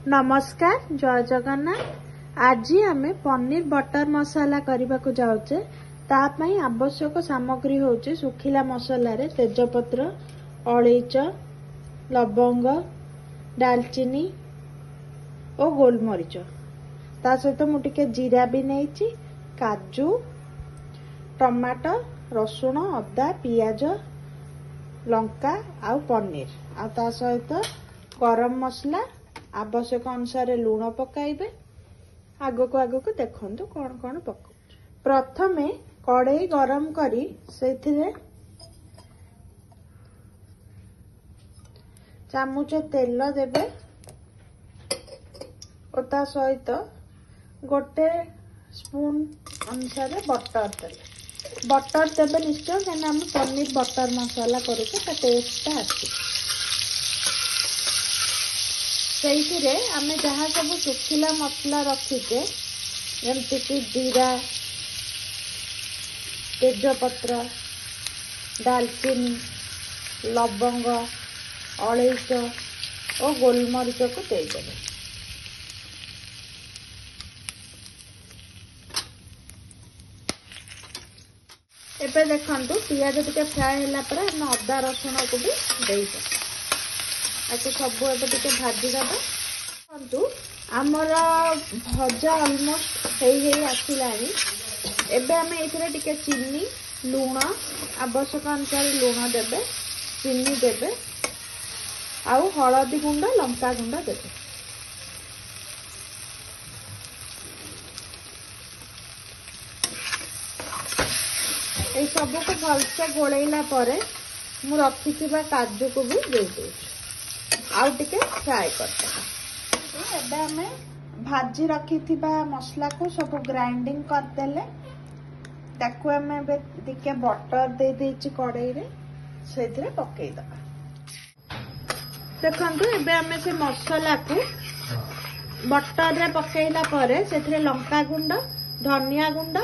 नमस्कार जय जगन्नाथ। आज आमे पनीर बटर मसाला करने को जाऊे। तापाई आवश्यक सामग्री होची सुखिला मसला रे तेजपत्र, अलैच, लवंग, दालचीनी और गोलमरीच। ता सहित मुझे जीरा भी नहीं, काजू, टमाटर, रसुण, अदा, पियाज, लंका आउ पनीर आ ता सहित गरम मसला आवश्यक अनुसार लुण पकाइबे। आगो को देखंतु कौन कौन पक। प्रथमे कड़ाई गरम करी सेथिरे चामच तेल देबे और ता सहित गोटे स्पून अनुसार बटर देबे निश्चय, कहना हम पनीर बटर मसाला करूचे ता टेस्ट आसी। से आम जहाँ सब सुखिला मसला रखीचे जमती कि जीरा, तेजपत्र, दालचीनी, लवंग, अलैच और गोलमरीच को देदेवे। एबे देखंतु पियाज टिके फ्राए होला पर हम अदा रसुण को भी देइबे। आको सब एबे टिके भाजी दबा। देखंतु हमर भजा ऑलमोस्ट हेई आसिलानी। एबे हमें एथिरे टिके चीनी, लूण आवश्यक अनुसार लूण देबे, चीनी देबे आउ हळदी गुंड, लंका गुंड देबे। ये सब को भलसे गोलेला परे मु रखिथिबा काजू को भी दे दे आउ टिके फ्राई करते। एबे हमें भाजी रखिथिबा मसला को सब ग्राइंडिंग करदेले ताकू हमें एबे टिके बटर दे देछि कड़ाई रे सेथिरे पकेई दबा। देखंतु एबे हमें से मसला को बटर रे पकेइला परे सेथिरे लंका गुंड, धनिया गुंड,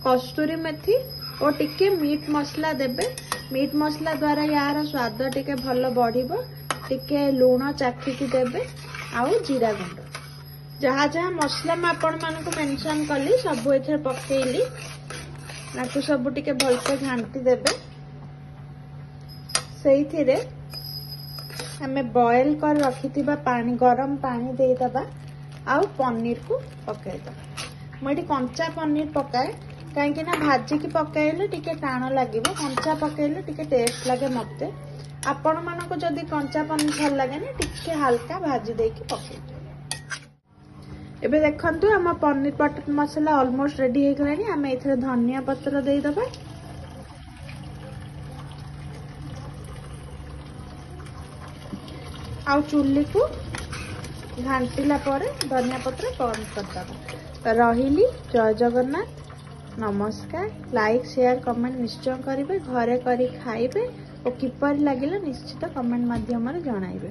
कस्तूरी मेथी और टिके मीट मसला देबे। मीट मसला द्वारा यार स्वाद टिके भल बढ़िबो। टिके लूण चाखिकी देबे आउ जीरा गुंड। जहाँ जहाँ मसला मैं आपण मानक मेंशन कली सब एथे पकेइली। नाकु सब टिके भलसे घांटी देबे। सेइथिरे हमें बॉयल कर रखिथिबा पानी, गरम पानी दे दबा आउ पनीर को पकाई दबा। मैं कंचा पनीर पकाए कहीं ना भाजी की पकाइले टिके टाण लगे, कंचा पकाइले टिके टेस्ट लगे मते। आपण मानको जदी कंचा पनीर भल लगे ना टिके हल्का भाजी देकी पकाई। एबे देखंतु हम पनीर बटर मसाला ऑलमोस्ट रेडी हो गलानी। हम एथरे धनिया पत्र दे दबा। आउ चुल्ली को घांटीला परे धनिया पत्र बंद कर दबा। रहिली जय जगन्नाथ। नमस्कार। लाइक शेयर कमेंट निश्चय करेंगे, घरे करी खाइबे और किपर लगिला निश्चित कमेंट माध्यम रे जणाइबे।